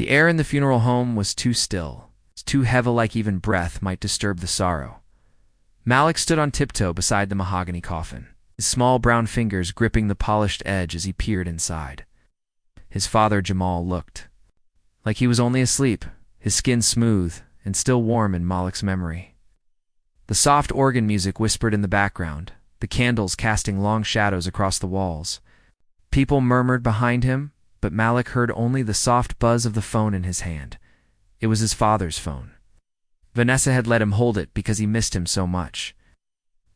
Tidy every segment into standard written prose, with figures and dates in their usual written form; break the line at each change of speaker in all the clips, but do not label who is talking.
The air in the funeral home was too still. It was too heavy, like even breath might disturb the sorrow. Malik stood on tiptoe beside the mahogany coffin, his small brown fingers gripping the polished edge as he peered inside. His father, Jamal, looked like he was only asleep, his skin smooth and still warm in Malik's memory. The soft organ music whispered in the background, the candles casting long shadows across the walls. People murmured behind him, but Malik heard only the soft buzz of the phone in his hand. It was his father's phone. Vanessa had let him hold it because he missed him so much.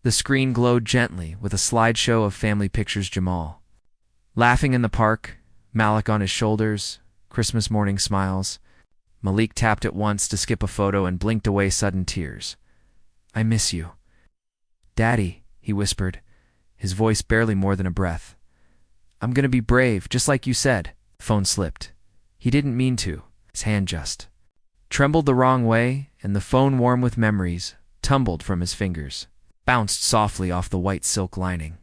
The screen glowed gently with a slideshow of family pictures. Jamal laughing in the park, Malik on his shoulders, Christmas morning smiles. Malik tapped it once to skip a photo and blinked away sudden tears. "I miss you." "Daddy," he whispered, his voice barely more than a breath. "I'm gonna be brave, just like you said." The phone slipped. He didn't mean to. His hand just trembled the wrong way, and the phone, warm with memories, tumbled from his fingers, bounced softly off the white silk lining,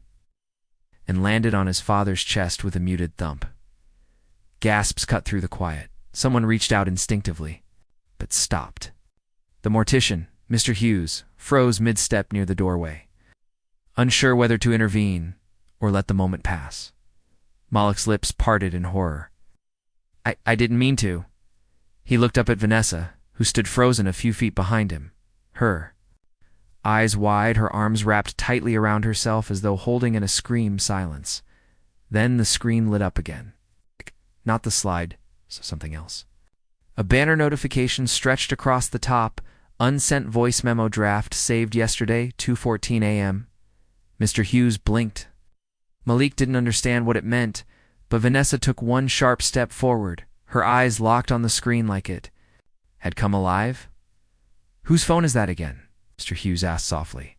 and landed on his father's chest with a muted thump. Gasps cut through the quiet. Someone reached out instinctively, but stopped. The mortician, Mr. Hughes, froze mid-step near the doorway, unsure whether to intervene or let the moment pass. Malik's lips parted in horror. I didn't mean to." He looked up at Vanessa, who stood frozen a few feet behind him, her eyes wide, her arms wrapped tightly around herself as though holding in a scream silence. Then the screen lit up again. Not the slide, so something else. A banner notification stretched across the top. "Unsent voice memo draft saved yesterday, 2:14 a.m. Mr. Hughes blinked. Malik didn't understand what it meant, but Vanessa took one sharp step forward, her eyes locked on the screen like it had come alive. "Whose phone is that again?" Mr. Hughes asked softly.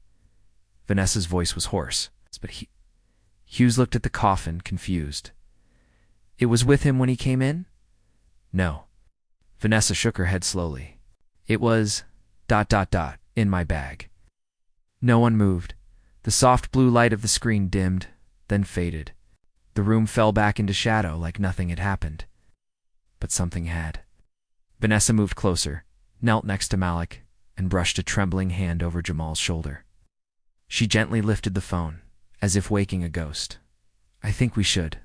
Vanessa's voice was hoarse, but Hughes looked at the coffin, confused. "It was with him when he came in?" "No." Vanessa shook her head slowly. "It was ... in my bag." No one moved. The soft blue light of the screen dimmed, then faded. The room fell back into shadow like nothing had happened. But something had. Vanessa moved closer, knelt next to Malik, and brushed a trembling hand over Jamal's shoulder. She gently lifted the phone, as if waking a ghost. "I think we should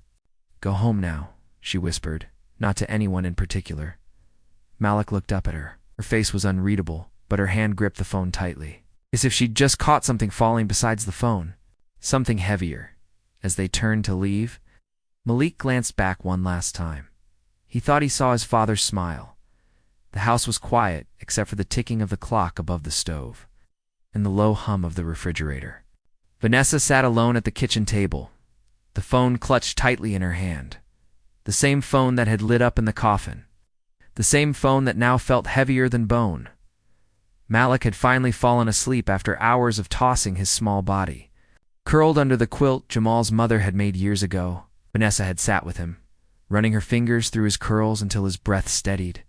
go home now," she whispered, not to anyone in particular. Malik looked up at her. Her face was unreadable, but her hand gripped the phone tightly, as if she'd just caught something falling besides the phone. Something heavier. As they turned to leave, Malik glanced back one last time. He thought he saw his father smile. The house was quiet, except for the ticking of the clock above the stove and the low hum of the refrigerator. Vanessa sat alone at the kitchen table, the phone clutched tightly in her hand. The same phone that had lit up in the coffin. The same phone that now felt heavier than bone. Malik had finally fallen asleep after hours of tossing his small body. Curled under the quilt Jamal's mother had made years ago, Vanessa had sat with him, running her fingers through his curls until his breath steadied.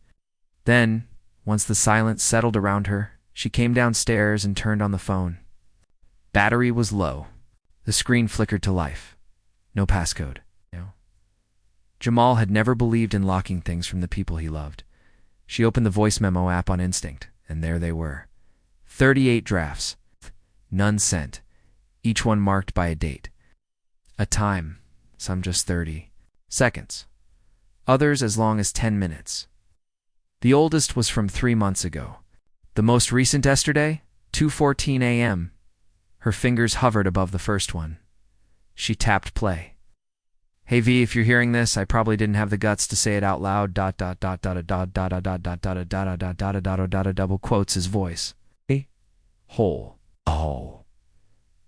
Then, once the silence settled around her, she came downstairs and turned on the phone. Battery was low. The screen flickered to life. No passcode. No. Jamal had never believed in locking things from the people he loved. She opened the voice memo app on instinct, and there they were. 38 drafts. None sent. Each one marked by a date. A time, some just 30 seconds. Others as long as 10 minutes. The oldest was from 3 months ago. The most recent yesterday, 2:14 a.m. Her fingers hovered above the first one. She tapped play. "Hey V, if you're hearing this, I probably didn't have the guts to say it out loud. Double quotes his voice. Hole. Oh.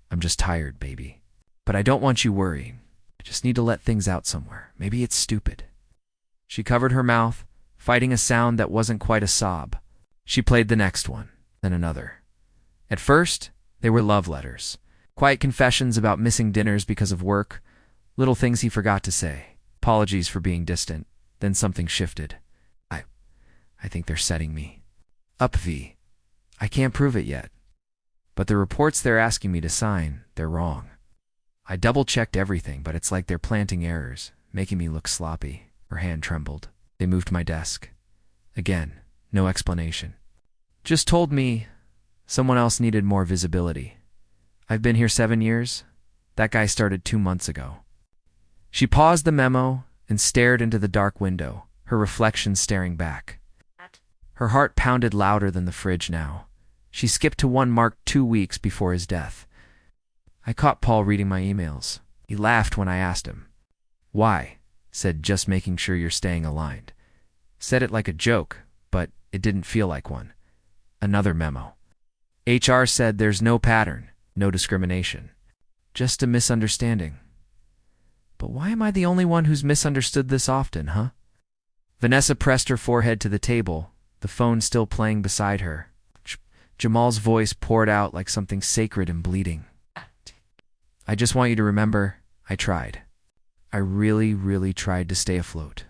I'm just tired, baby. But I don't want you worrying. I just need to let things out somewhere. Maybe it's stupid." She covered her mouth, fighting a sound that wasn't quite a sob. She played the next one, then another. At first, they were love letters. Quiet confessions about missing dinners because of work. Little things he forgot to say. Apologies for being distant. Then something shifted. I think they're setting me up, V. I can't prove it yet. But the reports they're asking me to sign, they're wrong. I double-checked everything, but it's like they're planting errors, making me look sloppy. Her hand trembled. They moved my desk. Again, no explanation. Just told me someone else needed more visibility. I've been here 7 years. That guy started 2 months ago. She paused the memo and stared into the dark window, her reflection staring back. Her heart pounded louder than the fridge now. She skipped to one marked 2 weeks before his death. I caught Paul reading my emails. He laughed when I asked him. Why? Said, just making sure you're staying aligned. Said it like a joke, but it didn't feel like one. Another memo. HR said there's no pattern, no discrimination. Just a misunderstanding. But why am I the only one who's misunderstood this often, huh? Vanessa pressed her forehead to the table, the phone still playing beside her. Jamal's voice poured out like something sacred and bleeding. I just want you to remember, I tried. I really, really tried to stay afloat.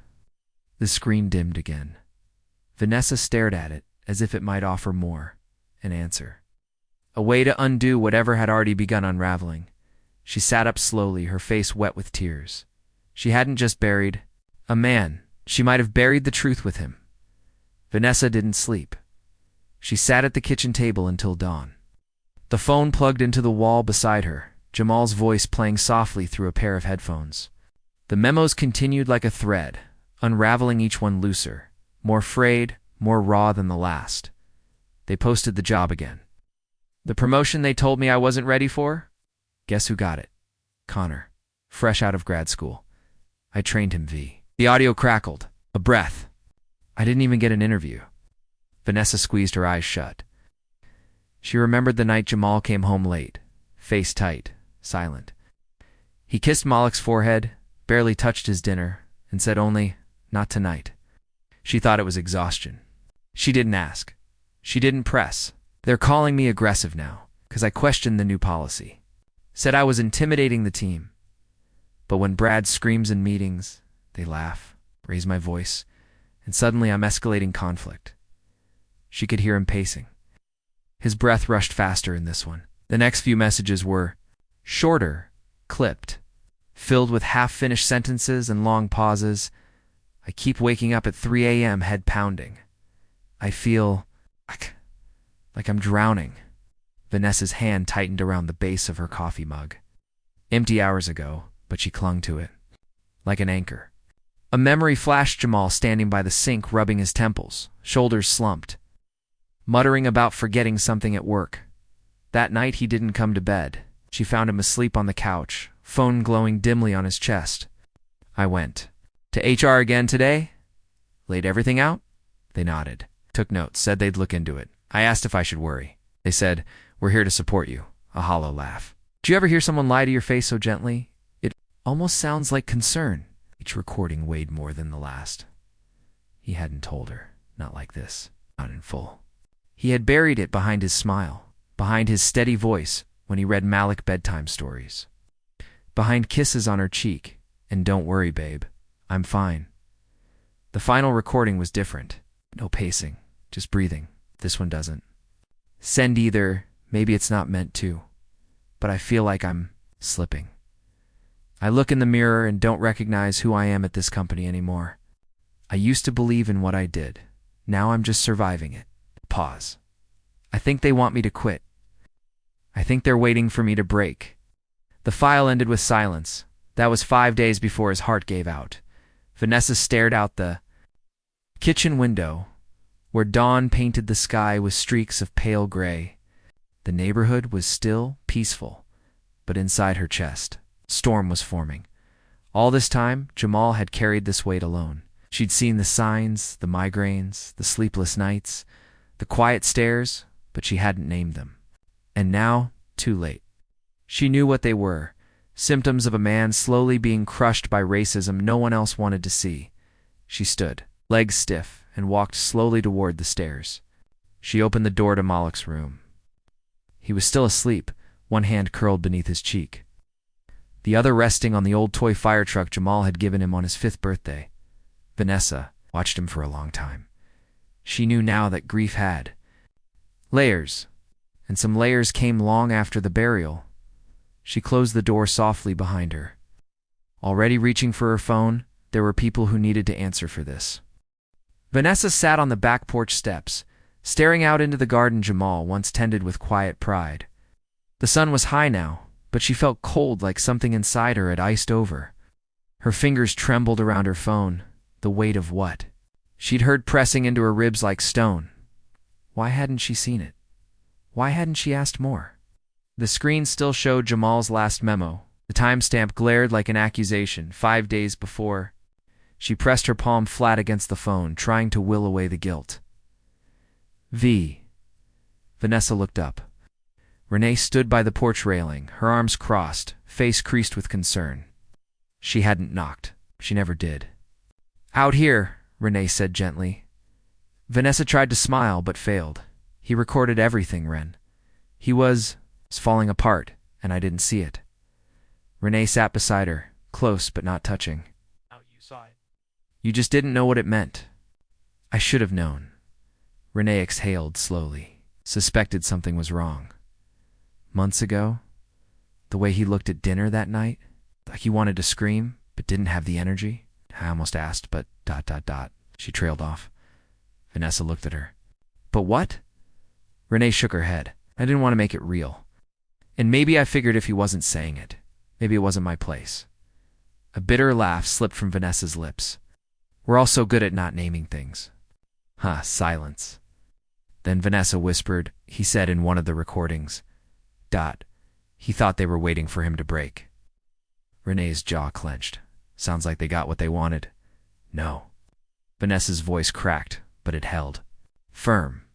The screen dimmed again. Vanessa stared at it as if it might offer more, an answer. A way to undo whatever had already begun unraveling. She sat up slowly, her face wet with tears. She hadn't just buried a man. She might have buried the truth with him. Vanessa didn't sleep. She sat at the kitchen table until dawn. The phone plugged into the wall beside her, Jamal's voice playing softly through a pair of headphones. The memos continued like a thread, unraveling each one looser, more frayed, more raw than the last. They posted the job again. The promotion they told me I wasn't ready for? Guess who got it? Connor, fresh out of grad school. I trained him V. The audio crackled. A breath. I didn't even get an interview. Vanessa squeezed her eyes shut. She remembered the night Jamal came home late, face tight, silent. He kissed Malik's forehead, barely touched his dinner, and said only, not tonight. She thought it was exhaustion. She didn't ask. She didn't press. They're calling me aggressive now, because I questioned the new policy. Said I was intimidating the team. But when Brad screams in meetings, they laugh, raise my voice, and suddenly I'm escalating conflict. She could hear him pacing. His breath rushed faster in this one. The next few messages were shorter, clipped, filled with half-finished sentences and long pauses. I keep waking up at 3 a.m., head pounding. I feel like I'm drowning. Vanessa's hand tightened around the base of her coffee mug. Empty hours ago, but she clung to it. Like an anchor. A memory flashed Jamal standing by the sink, rubbing his temples, shoulders slumped, muttering about forgetting something at work. That night he didn't come to bed. She found him asleep on the couch, phone glowing dimly on his chest. I went. To HR again today? Laid everything out? They nodded. Took notes, said they'd look into it. I asked if I should worry. They said, we're here to support you. A hollow laugh. Do you ever hear someone lie to your face so gently? It almost sounds like concern. Each recording weighed more than the last. He hadn't told her. Not like this. Not in full. He had buried it behind his smile, behind his steady voice when he read Malik bedtime stories, behind kisses on her cheek, and don't worry, babe, I'm fine. The final recording was different. No pacing, just breathing. This one doesn't. Send either, maybe it's not meant to, but I feel like I'm slipping. I look in the mirror and don't recognize who I am at this company anymore. I used to believe in what I did. Now I'm just surviving it. Pause. I think they want me to quit. I think they're waiting for me to break. The file ended with silence. That was 5 days before his heart gave out. Vanessa stared out the kitchen window, where dawn painted the sky with streaks of pale gray. The neighborhood was still, peaceful, but inside her chest, storm was forming. All this time, Jamal had carried this weight alone. She'd seen the signs, the migraines, the sleepless nights, the quiet stares, but she hadn't named them. And now, too late. She knew what they were, symptoms of a man slowly being crushed by racism no one else wanted to see. She stood, legs stiff, and walked slowly toward the stairs. She opened the door to Malik's room. He was still asleep, one hand curled beneath his cheek, the other resting on the old toy fire truck Jamal had given him on his 5th birthday. Vanessa watched him for a long time. She knew now that grief had layers, and some layers came long after the burial. She closed the door softly behind her. Already reaching for her phone, there were people who needed to answer for this. Vanessa sat on the back porch steps, staring out into the garden Jamal once tended with quiet pride. The sun was high now, but she felt cold, like something inside her had iced over. Her fingers trembled around her phone, the weight of what she'd heard pressing into her ribs like stone. Why hadn't she seen it? Why hadn't she asked more? The screen still showed Jamal's last memo. The timestamp glared like an accusation, 5 days before. She pressed her palm flat against the phone, trying to will away the guilt. Vanessa looked up. Renee stood by the porch railing, her arms crossed, face creased with concern. She hadn't knocked. She never did. "Out here," Renee said gently. Vanessa tried to smile but failed. "He recorded everything, Ren. He was falling apart, and I didn't see it." Renee sat beside her, close but not touching.
You saw it.
"You just didn't know what it meant." "I should have known." Renee exhaled slowly, suspected something was wrong. Months ago, the way he looked at dinner that night, like he wanted to scream but didn't have the energy. I almost asked, but ... She trailed off. Vanessa looked at her. "But what?" Renee shook her head. "I didn't want to make it real. And maybe I figured if he wasn't saying it, maybe it wasn't my place." A bitter laugh slipped from Vanessa's lips. "We're all so good at not naming things." Silence. Then Vanessa whispered, "He said in one of the recordings, ... he thought they were waiting for him to break." Renee's jaw clenched. "Sounds like they got what they wanted." "No." Vanessa's voice cracked, but it held. Firm.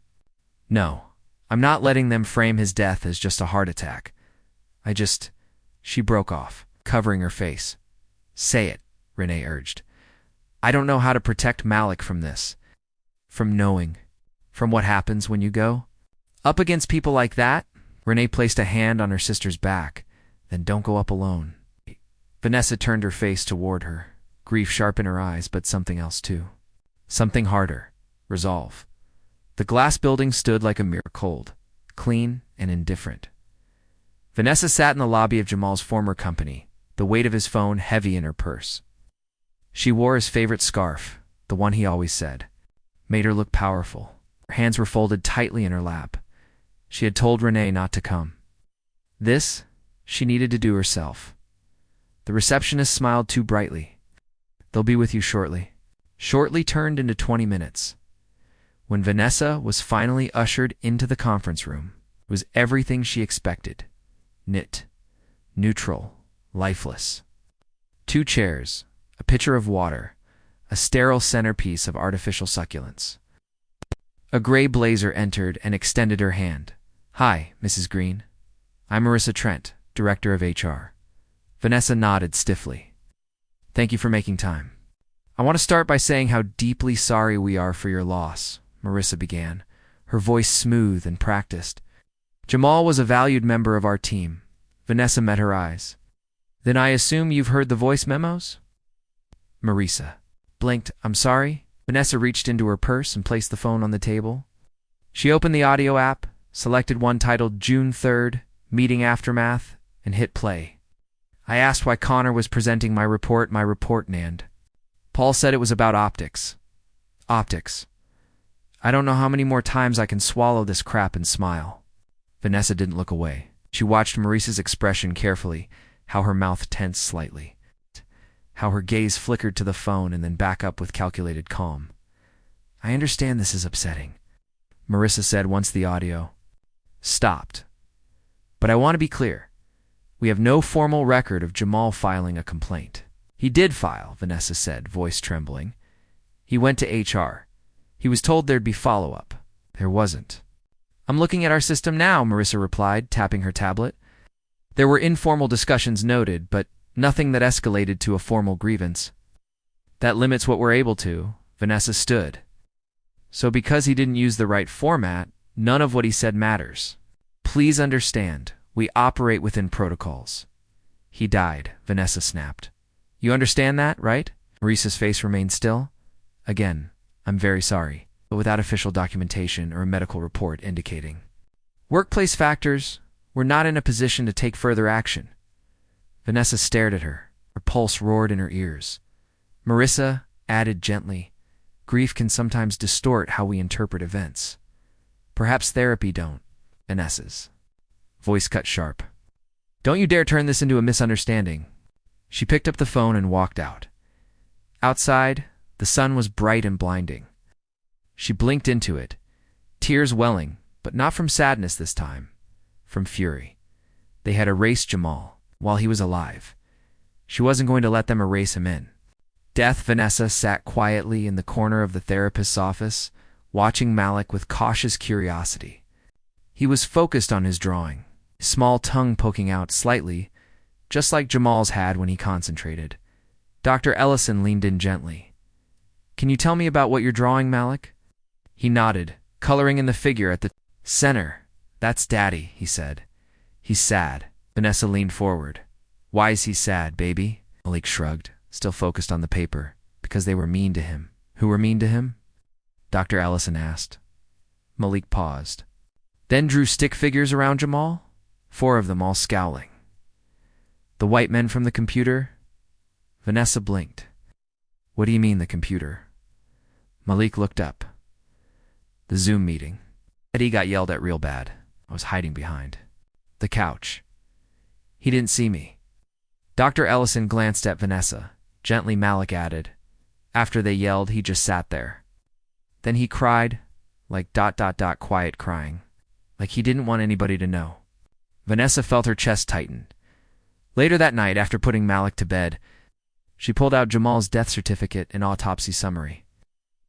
"No. I'm not letting them frame his death as just a heart attack. She broke off, covering her face. "Say it," Renee urged. "I don't know how to protect Malik from this. From knowing. From what happens when you go. Up against people like that." Renee placed a hand on her sister's back. "Then don't go up alone." Vanessa turned her face toward her, grief sharp in her eyes, but something else too. Something harder. Resolve. The glass building stood like a mirror, cold, clean, and indifferent. Vanessa sat in the lobby of Jamal's former company, the weight of his phone heavy in her purse. She wore his favorite scarf, the one he always said. Made her look powerful. Her hands were folded tightly in her lap. She had told Renee not to come. This, she needed to do herself. The receptionist smiled too brightly. "They'll be with you shortly." Shortly turned into 20 minutes. When Vanessa was finally ushered into the conference room, it was everything she expected. Knit, neutral, lifeless. 2 chairs, a pitcher of water, a sterile centerpiece of artificial succulents. A gray blazer entered and extended her hand. "Hi, Mrs. Green. I'm Marissa Trent, Director of HR." Vanessa nodded stiffly. "Thank you for making time. I want to start by saying how deeply sorry we are for your loss," Marissa began, her voice smooth and practiced. "Jamal was a valued member of our team." Vanessa met her eyes. "Then I assume you've heard the voice memos?" Marissa blinked. "I'm sorry." Vanessa reached into her purse and placed the phone on the table. She opened the audio app, selected one titled June 3rd, Meeting Aftermath, and hit play. "I asked why Connor was presenting my report, Nand. Paul said it was about optics." "Optics. I don't know how many more times I can swallow this crap and smile." Vanessa didn't look away. She watched Maurice's expression carefully, how her mouth tensed slightly, how her gaze flickered to the phone and then back up with calculated calm. "I understand this is upsetting," Marissa said once the audio stopped. "But I want to be clear. We have no formal record of Jamal filing a complaint." "He did file," Vanessa said, voice trembling. "He went to HR. He was told there'd be follow-up. There wasn't." "I'm looking at our system now," Marissa replied, tapping her tablet. "There were informal discussions noted, but nothing that escalated to a formal grievance." "That limits what we're able to." Vanessa stood. "So because he didn't use the right format, none of what he said matters. Please understand, we operate within protocols." "He died," Vanessa snapped. "You understand that, right?" Maurice's face remained still. "Again, I'm very sorry, but without official documentation or a medical report indicating workplace factors, we're not in a position to take further action." Vanessa stared at her. Her pulse roared in her ears. Marissa added gently, Grief can sometimes distort how we interpret events. Perhaps therapy don't. Vanessa's voice cut sharp. Don't you dare turn this into a misunderstanding. She picked up the phone and walked out. Outside, the sun was bright and blinding. She blinked into it, tears welling, but not from sadness this time, from fury. They had erased Jamal while he was alive. She wasn't going to let them erase him in. Death. Vanessa sat quietly in the corner of the therapist's office, watching Malik with cautious curiosity. He was focused on his drawing, his small tongue poking out slightly, just like Jamal's had when he concentrated. Dr. Ellison leaned in gently. Can you tell me about what you're drawing, Malik? He nodded, coloring in the figure at the center. That's Daddy, he said. He's sad. Vanessa leaned forward. Why is he sad, baby? Malik shrugged, still focused on the paper. Because they were mean to him. Who were mean to him? Dr. Ellison asked. Malik paused. Then drew stick figures around Jamal, 4 of them all scowling. The white men from the computer? Vanessa blinked. What do you mean, the computer? Malik looked up. The Zoom meeting. Eddie got yelled at real bad. I was hiding behind the couch. He didn't see me. Dr. Ellison glanced at Vanessa. Gently, Malik added. After they yelled, he just sat there. Then he cried, like ... quiet crying, like he didn't want anybody to know. Vanessa felt her chest tighten. Later that night, after putting Malik to bed, she pulled out Jamal's death certificate and autopsy summary.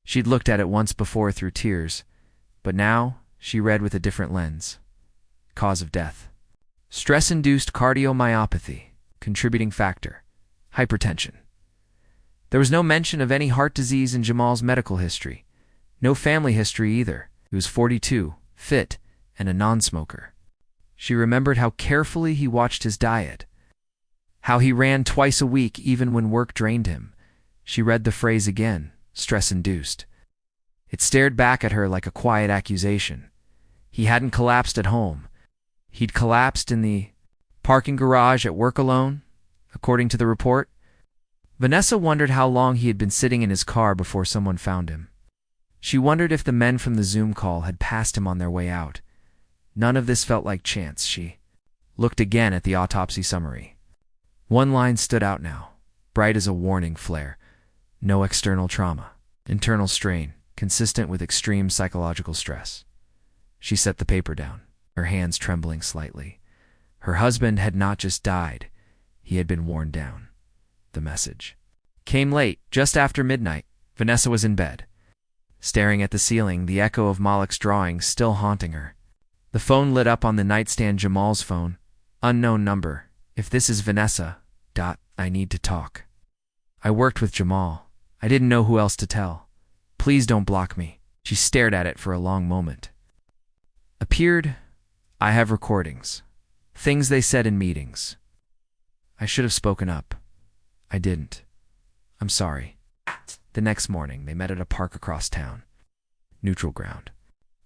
She'd looked at it once before through tears, but now she read with a different lens. Cause of death: stress-induced cardiomyopathy, contributing factor, hypertension. There was no mention of any heart disease in Jamal's medical history. No family history either. He was 42, fit, and a non-smoker. She remembered how carefully he watched his diet, how he ran twice a week even when work drained him. She read the phrase again, stress-induced. It stared back at her like a quiet accusation. He hadn't collapsed at home. He'd collapsed in the parking garage at work alone, according to the report. Vanessa wondered how long he had been sitting in his car before someone found him. She wondered if the men from the Zoom call had passed him on their way out. None of this felt like chance. She looked again at the autopsy summary. One line stood out now, bright as a warning flare. No external trauma. Internal strain, consistent with extreme psychological stress. She set the paper down, her hands trembling slightly. Her husband had not just died, he had been worn down. The message came late, just after midnight. Vanessa was in bed, staring at the ceiling, the echo of Malik's drawing still haunting her. The phone lit up on the nightstand. Jamal's phone. Unknown number. If this is Vanessa, I need to talk. I worked with Jamal. I didn't know who else to tell. Please don't block me. She stared at it for a long moment. Appeared. I have recordings. Things they said in meetings. I should have spoken up. I didn't. I'm sorry. The next morning, they met at a park across town. Neutral ground.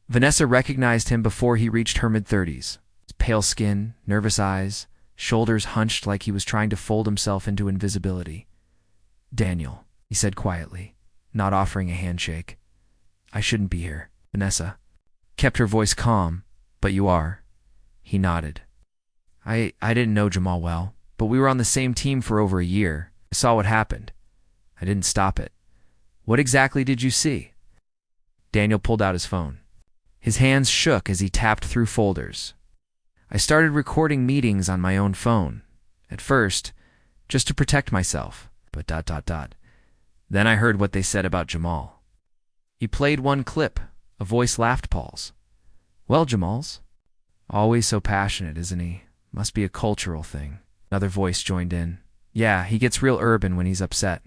Vanessa recognized him before he reached her mid-30s. His pale skin, nervous eyes, shoulders hunched like he was trying to fold himself into invisibility. Daniel, he said quietly, not offering a handshake. I shouldn't be here. Vanessa kept her voice calm. But you are. He nodded. I didn't know Jamal well, but we were on the same team for over a year. I saw what happened. I didn't stop it. What exactly did you see? Daniel pulled out his phone. His hands shook as he tapped through folders. I started recording meetings on my own phone. At first, just to protect myself, but ... Then I heard what they said about Jamal. He played one clip. A voice laughed. Paul's. Well, Jamal's always so passionate, isn't he? Must be a cultural thing. Another voice joined in. Yeah, he gets real urban when he's upset.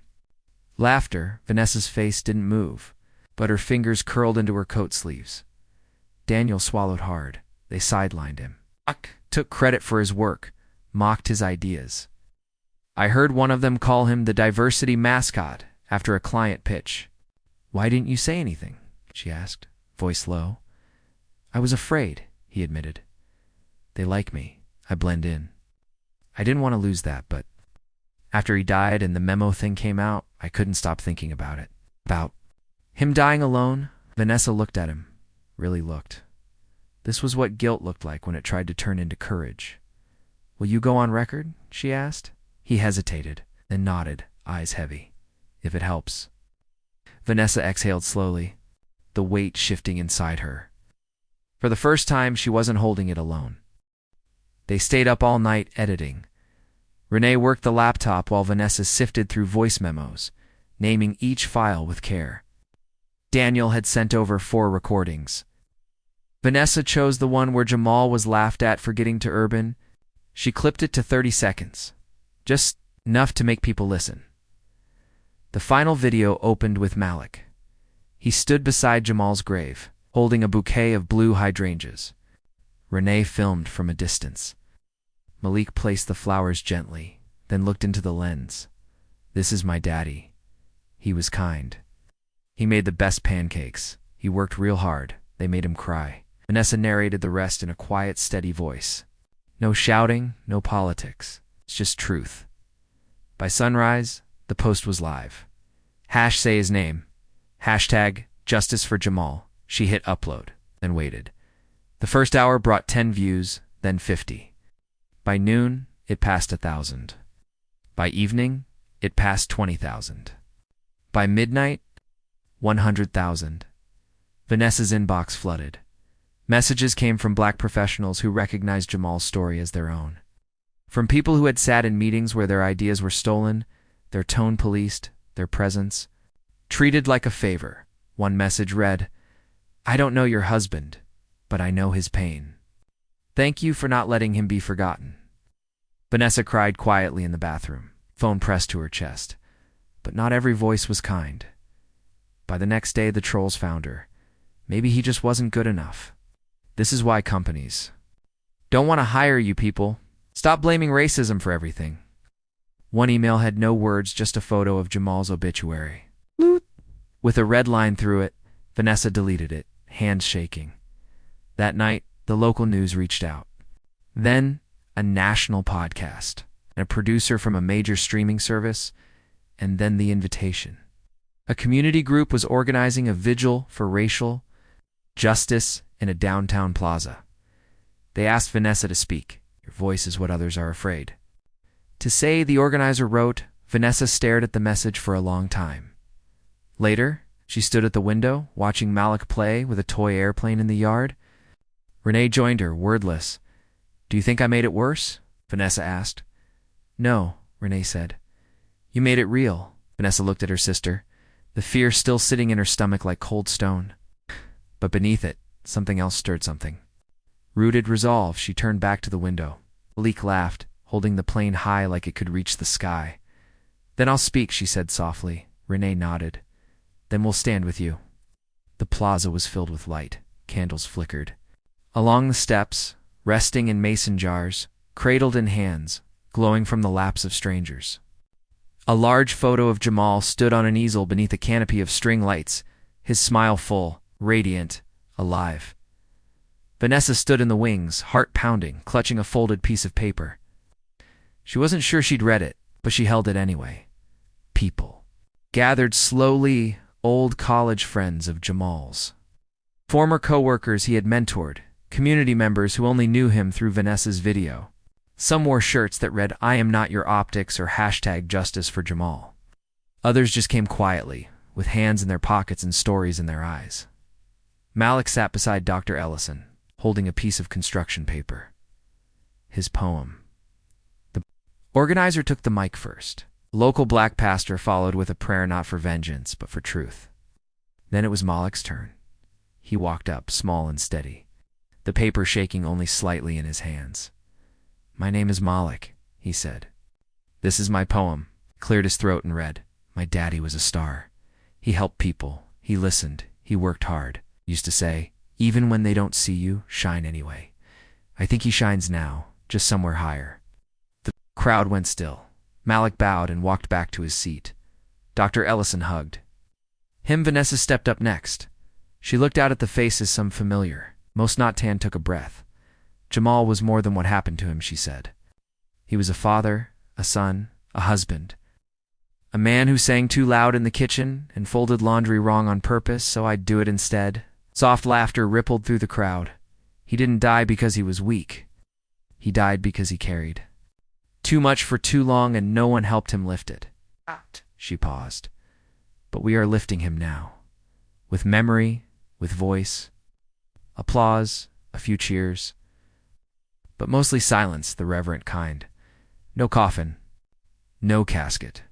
Laughter. Vanessa's face didn't move, but her fingers curled into her coat sleeves. Daniel swallowed hard. They sidelined him. Took credit for his work, mocked his ideas. I heard one of them call him the diversity mascot after a client pitch. Why didn't you say anything? She asked, voice low. I was afraid, he admitted. They like me. I blend in. I didn't want to lose that, but after he died and the memo thing came out, I couldn't stop thinking about it. About Him dying alone? Vanessa looked at him. Really looked. This was what guilt looked like when it tried to turn into courage. Will you go on record? She asked. He hesitated, then nodded, eyes heavy. If it helps. Vanessa exhaled slowly, the weight shifting inside her. For the first time, she wasn't holding it alone. They stayed up all night editing. Renee worked the laptop while Vanessa sifted through voice memos, naming each file with care. Daniel had sent over 4 recordings. Vanessa chose the one where Jamal was laughed at for getting to Urban. She clipped it to 30 seconds, just enough to make people listen. The final video opened with Malik. He stood beside Jamal's grave, holding a bouquet of blue hydrangeas. Renee filmed from a distance. Malik placed the flowers gently, then looked into the lens. This is my daddy. He was kind. He made the best pancakes. He worked real hard. They made him cry. Vanessa narrated the rest in a quiet, steady voice. No shouting, no politics. It's just truth. By sunrise, the post was live. Say his name. #Justice for Jamal. She hit upload, then waited. The first hour brought 10 views, then 50. By noon, it passed 1,000. By evening, it passed 20,000. By midnight, 100,000. Vanessa's inbox flooded. Messages came from Black professionals who recognized Jamal's story as their own. From people who had sat in meetings where their ideas were stolen, their tone policed, their presence treated like a favor. One message read, "I don't know your husband, but I know his pain. Thank you for not letting him be forgotten." Vanessa cried quietly in the bathroom, phone pressed to her chest. But not every voice was kind. By the next day, the trolls found her. Maybe he just wasn't good enough. This is why companies don't want to hire you people. Stop blaming racism for everything. One email had no words, just a photo of Jamal's obituary. With a red line through it, Vanessa deleted it, hands shaking. That night, the local news reached out. Then, a national podcast, and a producer from a major streaming service, and then the invitation. A community group was organizing a vigil for racial justice in a downtown plaza. They asked Vanessa to speak. Your voice is what others are afraid to say, the organizer wrote. Vanessa stared at the message for a long time. Later, she stood at the window, watching Malik play with a toy airplane in the yard. Renee joined her, wordless. "Do you think I made it worse?" Vanessa asked. "No," Renee said. "You made it real." Vanessa looked at her sister, the fear still sitting in her stomach like cold stone. But beneath it, something else stirred something. Rooted resolve, she turned back to the window. Malik laughed, holding the plane high like it could reach the sky. "Then I'll speak," she said softly. Renee nodded. "Then we'll stand with you." The plaza was filled with light. Candles flickered. Along the steps, resting in mason jars, cradled in hands, glowing from the laps of strangers. A large photo of Jamal stood on an easel beneath a canopy of string lights, his smile full, radiant, alive. Vanessa stood in the wings, heart pounding, clutching a folded piece of paper. She wasn't sure she'd read it, but she held it anyway. People gathered slowly, old college friends of Jamal's. Former co-workers he had mentored, community members who only knew him through Vanessa's video. Some wore shirts that read, "I am not your optics," or #Justice for Jamal. Others just came quietly, with hands in their pockets and stories in their eyes. Malik sat beside Dr. Ellison, holding a piece of construction paper. His poem. The organizer took the mic first. The local black pastor followed with a prayer not for vengeance, but for truth. Then it was Malik's turn. He walked up, small and steady, the paper shaking only slightly in his hands. "My name is Malik," he said. "This is my poem." Cleared his throat and read, "My daddy was a star. He helped people. He listened. He worked hard. Used to say, even when they don't see you, shine anyway. I think he shines now, just somewhere higher." The crowd went still. Malik bowed and walked back to his seat. Dr. Ellison hugged him. Vanessa stepped up next. She looked out at the faces, some familiar. Most not tan took a breath. Jamal was more than what happened to him, she said. He was a father, a son, a husband, A man who sang too loud in the kitchen and folded laundry wrong on purpose so I'd do it instead. Soft laughter rippled through the crowd. He didn't die because he was weak. He died because he carried too much for too long and no one helped him lift it. She paused. But we are lifting him now. With memory, with voice, applause, a few cheers. But mostly silence, the reverent kind. No coffin, no casket.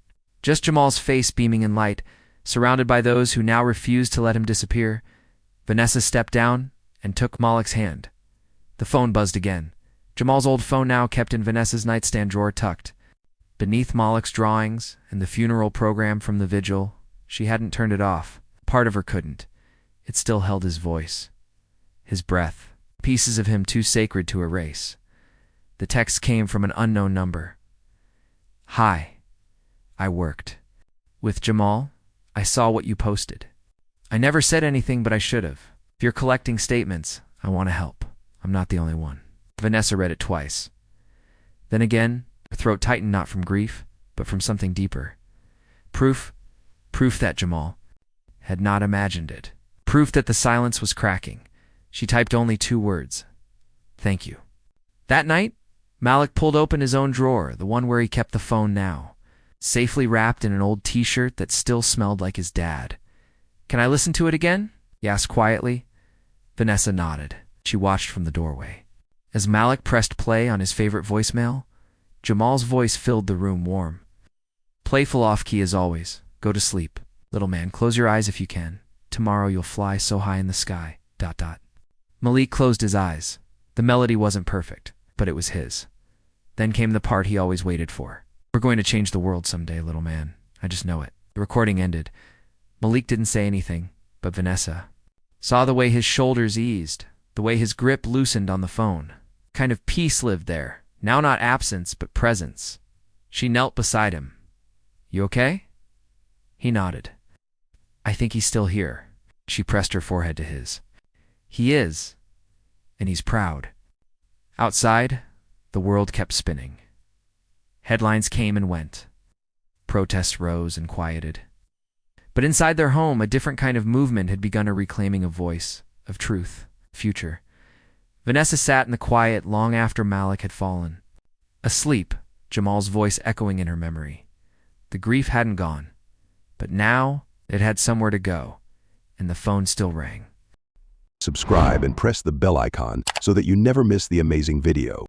Just Jamal's face beaming in light, surrounded by those who now refused to let him disappear. Vanessa stepped down and took Malik's hand. The phone buzzed again. Jamal's old phone now kept in Vanessa's nightstand drawer tucked. Beneath Malik's drawings and the funeral program from the vigil, she hadn't turned it off. Part of her couldn't. It still held his voice, his breath, pieces of him too sacred to erase. The text came from an unknown number. Hi, I worked with Jamal. I saw what you posted. I never said anything, but I should have. If you're collecting statements, I want to help. I'm not the only one. Vanessa read it twice. Then again, her throat tightened not from grief, but from something deeper. Proof that Jamal had not imagined it. Proof that the silence was cracking. She typed only 2 words. Thank you. That night, Malik pulled open his own drawer, the one where he kept the phone now, safely wrapped in an old t-shirt that still smelled like his dad. Can I listen to it again? He asked quietly. Vanessa nodded. She watched from the doorway. As Malik pressed play on his favorite voicemail, Jamal's voice filled the room warm. Playful off-key as always. Go to sleep. Little man, close your eyes if you can. Tomorrow you'll fly so high in the sky. ... Malik closed his eyes. The melody wasn't perfect, but it was his. Then came the part he always waited for. We're going to change the world someday, little man. I just know it. The recording ended. Malik didn't say anything, but Vanessa saw the way his shoulders eased, the way his grip loosened on the phone. Kind of peace lived there, now not absence, but presence. She knelt beside him. You okay? He nodded. I think he's still here. She pressed her forehead to his. He is, and he's proud. Outside, the world kept spinning. Headlines came and went. Protests rose and quieted. But inside their home, a different kind of movement had begun a reclaiming of voice, of truth, future. Vanessa sat in the quiet long after Malik had fallen. Asleep, Jamal's voice echoing in her memory. The grief hadn't gone, but now it had somewhere to go, and the phone still rang.
Subscribe and press the bell icon so that you never miss the amazing video.